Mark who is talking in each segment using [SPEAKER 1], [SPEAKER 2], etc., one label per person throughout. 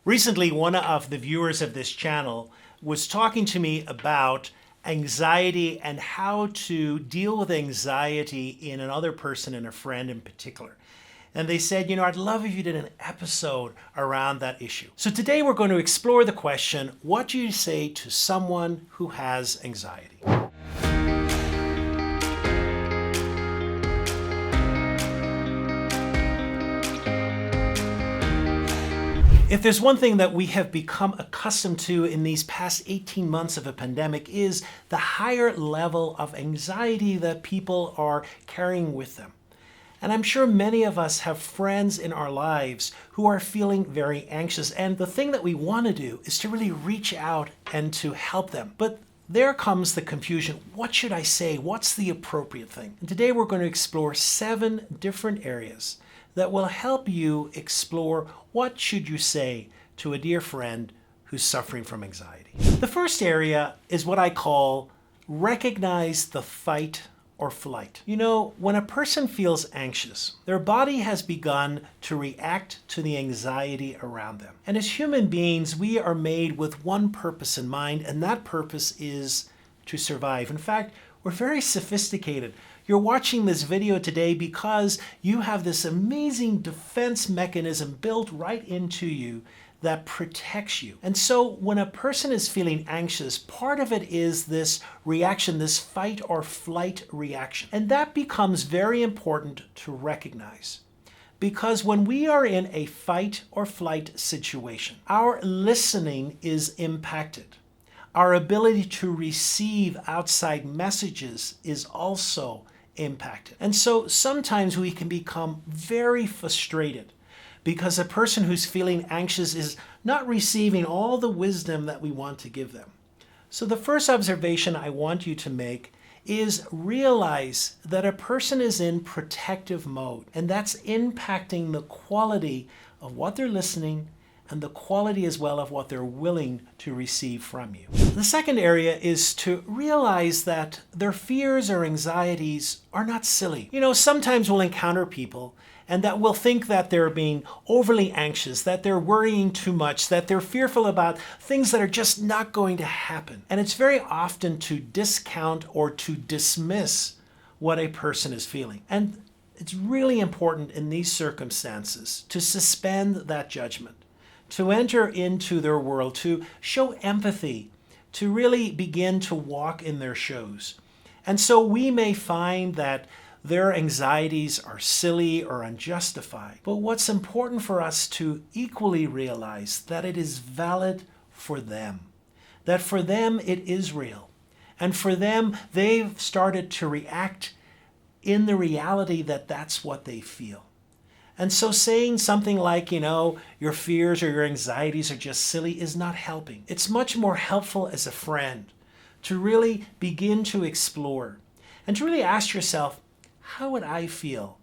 [SPEAKER 1] Recently, one of the viewers of this channel was talking to me about anxiety and how to deal with anxiety in another person and a friend in particular. And they said, I'd love if you did an episode around that issue. So today we're going to explore the question, what do you say to someone who has anxiety? If there's one thing that we have become accustomed to in these past 18 months of a pandemic is the higher level of anxiety that people are carrying with them. And I'm sure many of us have friends in our lives who are feeling very anxious. And the thing that we want to do is to really reach out and to help them. But there comes the confusion. What should I say? What's the appropriate thing? And today we're going to explore 7 different areas that will help you explore what should you say to a dear friend who's suffering from anxiety. The first area is what I call recognize the fight or flight. When a person feels anxious, their body has begun to react to the anxiety around them. And as human beings, we are made with one purpose in mind, and that purpose is to survive. In fact, we're very sophisticated. You're watching this video today because you have this amazing defense mechanism built right into you that protects you. And so when a person is feeling anxious, part of it is this reaction, this fight or flight reaction. And that becomes very important to recognize. Because when we are in a fight or flight situation, our listening is impacted. Our ability to receive outside messages is also impacted. And so sometimes we can become very frustrated because a person who's feeling anxious is not receiving all the wisdom that we want to give them. So the first observation I want you to make is realize that a person is in protective mode, and that's impacting the quality of what they're listening and the quality as well of what they're willing to receive from you. The second area is to realize that their fears or anxieties are not silly. Sometimes we'll encounter people and that will think that they're being overly anxious, that they're worrying too much, that they're fearful about things that are just not going to happen. And it's very often to discount or to dismiss what a person is feeling. And it's really important in these circumstances to suspend that judgment, to enter into their world, to show empathy, to really begin to walk in their shoes. And so we may find that their anxieties are silly or unjustified. But what's important for us to equally realize that it is valid for them, that for them it is real. And for them, they've started to react in the reality that that's what they feel. And so saying something like, your fears or your anxieties are just silly is not helping. It's much more helpful as a friend to really begin to explore and to really ask yourself, how would I feel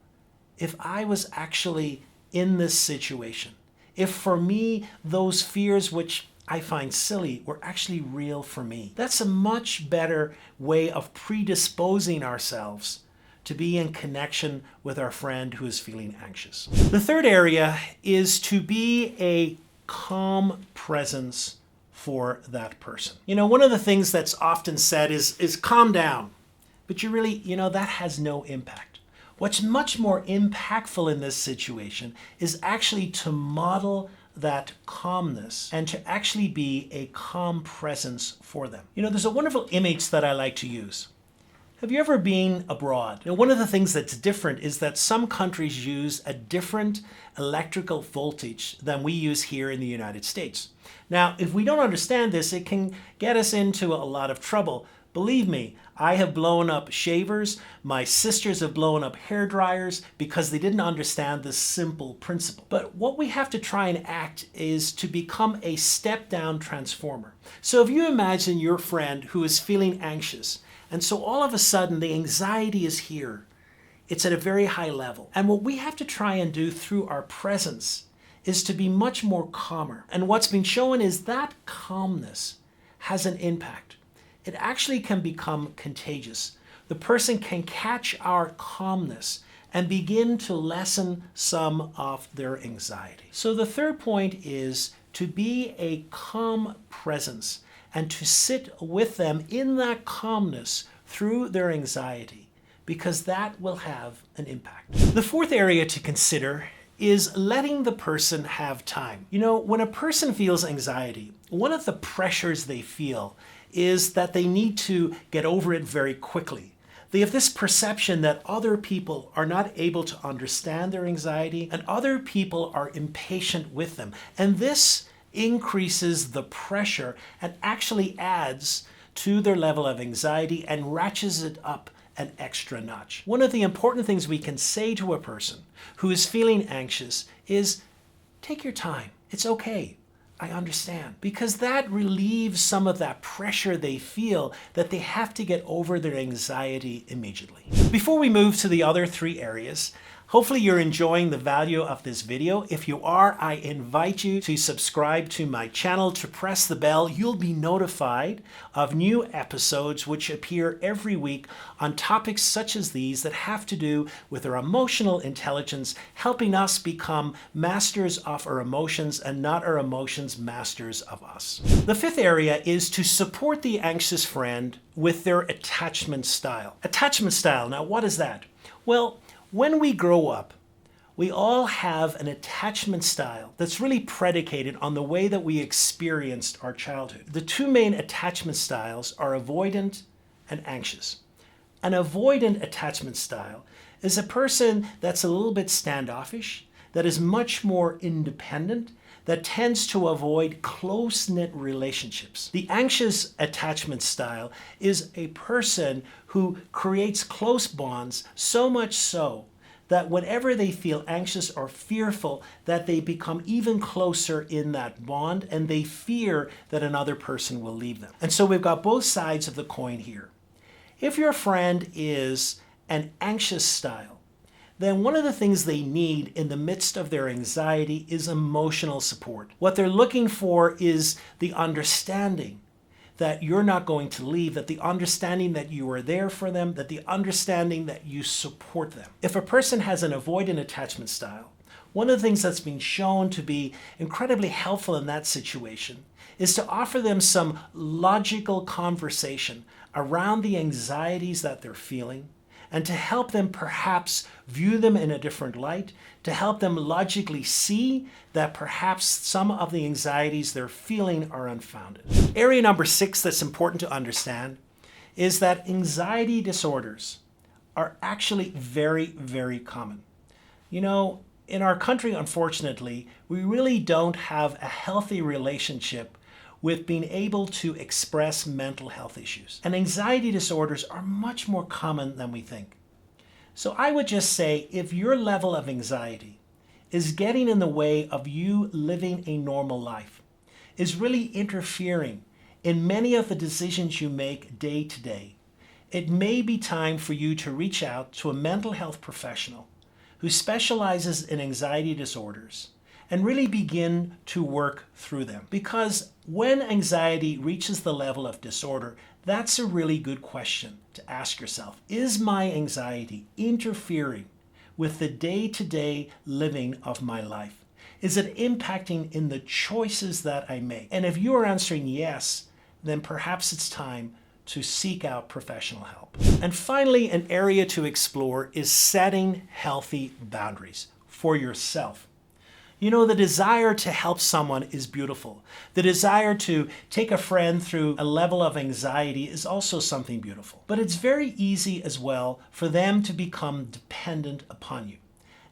[SPEAKER 1] if I was actually in this situation? If for me, those fears which I find silly were actually real for me. That's a much better way of predisposing ourselves to be in connection with our friend who is feeling anxious. The third area is to be a calm presence for that person. One of the things that's often said is calm down, but you really, that has no impact. What's much more impactful in this situation is actually to model that calmness and to actually be a calm presence for them. There's a wonderful image that I like to use. Have you ever been abroad? One of the things that's different is that some countries use a different electrical voltage than we use here in the United States. Now, if we don't understand this, it can get us into a lot of trouble. Believe me, I have blown up shavers. My sisters have blown up hair dryers because they didn't understand this simple principle. But what we have to try and act is to become a step-down transformer. So if you imagine your friend who is feeling anxious, and so all of a sudden the anxiety is here. It's at a very high level. And what we have to try and do through our presence is to be much more calmer. And what's been shown is that calmness has an impact. It actually can become contagious. The person can catch our calmness and begin to lessen some of their anxiety. So the third point is to be a calm presence and to sit with them in that calmness through their anxiety, because that will have an impact. The fourth area to consider is letting the person have time. You know, when a person feels anxiety, one of the pressures they feel is that they need to get over it very quickly. They have this perception that other people are not able to understand their anxiety and other people are impatient with them. And this increases the pressure and actually adds to their level of anxiety and ratchets it up an extra notch. One of the important things we can say to a person who is feeling anxious is, take your time. It's okay. I understand. Because that relieves some of that pressure they feel that they have to get over their anxiety immediately. Before we move to the other three areas, hopefully you're enjoying the value of this video. If you are, I invite you to subscribe to my channel, to press the bell. You'll be notified of new episodes which appear every week on topics such as these that have to do with our emotional intelligence, helping us become masters of our emotions and not our emotions masters of us. The fifth area is to support the anxious friend with their attachment style. Attachment style, now what is that? Well, when we grow up, we all have an attachment style that's really predicated on the way that we experienced our childhood. The two main attachment styles are avoidant and anxious. An avoidant attachment style is a person that's a little bit standoffish, that is much more independent, that tends to avoid close-knit relationships. The anxious attachment style is a person who creates close bonds, so much so that whenever they feel anxious or fearful, that they become even closer in that bond and they fear that another person will leave them. And so we've got both sides of the coin here. If your friend is an anxious style, then one of the things they need in the midst of their anxiety is emotional support. What they're looking for is the understanding that you're not going to leave, that the understanding that you are there for them, that the understanding that you support them. If a person has an avoidant attachment style, one of the things that's been shown to be incredibly helpful in that situation is to offer them some logical conversation around the anxieties that they're feeling, and to help them perhaps view them in a different light, to help them logically see that perhaps some of the anxieties they're feeling are unfounded. Area number 6 that's important to understand is that anxiety disorders are actually very, very common. You know, in our country, unfortunately, we really don't have a healthy relationship with being able to express mental health issues. And anxiety disorders are much more common than we think. So I would just say, if your level of anxiety is getting in the way of you living a normal life, is really interfering in many of the decisions you make day to day, it may be time for you to reach out to a mental health professional who specializes in anxiety disorders and really begin to work through them. Because when anxiety reaches the level of disorder, that's a really good question to ask yourself. Is my anxiety interfering with the day-to-day living of my life? Is it impacting in the choices that I make? And if you are answering yes, then perhaps it's time to seek out professional help. And finally, an area to explore is setting healthy boundaries for yourself. You know, the desire to help someone is beautiful. The desire to take a friend through a level of anxiety is also something beautiful. But it's very easy as well for them to become dependent upon you.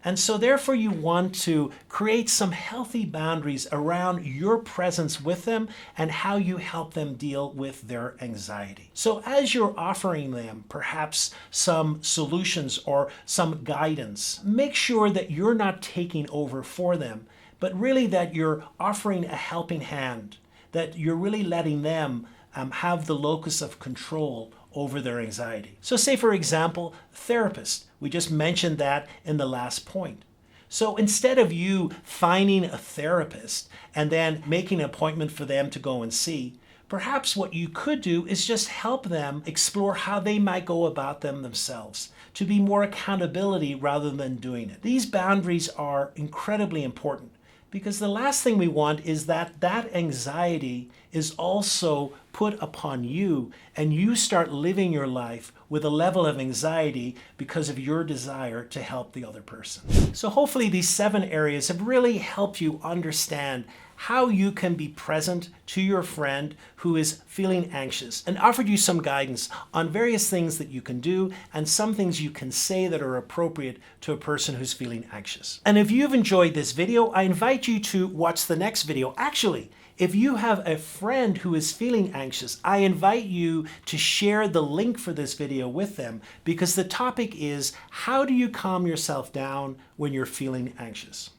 [SPEAKER 1] And so therefore you want to create some healthy boundaries around your presence with them and how you help them deal with their anxiety. So as you're offering them perhaps some solutions or some guidance, make sure that you're not taking over for them, but really that you're offering a helping hand, that you're really letting them have the locus of control over their anxiety. So say, for example, therapist. We just mentioned that in the last point. So instead of you finding a therapist and then making an appointment for them to go and see, perhaps what you could do is just help them explore how they might go about them themselves, to be more accountability rather than doing it. These boundaries are incredibly important Because the last thing we want is that that anxiety is also put upon you and you start living your life with a level of anxiety because of your desire to help the other person. So hopefully these 7 areas have really helped you understand how you can be present to your friend who is feeling anxious and offered you some guidance on various things that you can do and some things you can say that are appropriate to a person who's feeling anxious. And if you've enjoyed this video, I invite you to watch the next video. Actually, if you have a friend who is feeling anxious, I invite you to share the link for this video with them because the topic is, how do you calm yourself down when you're feeling anxious?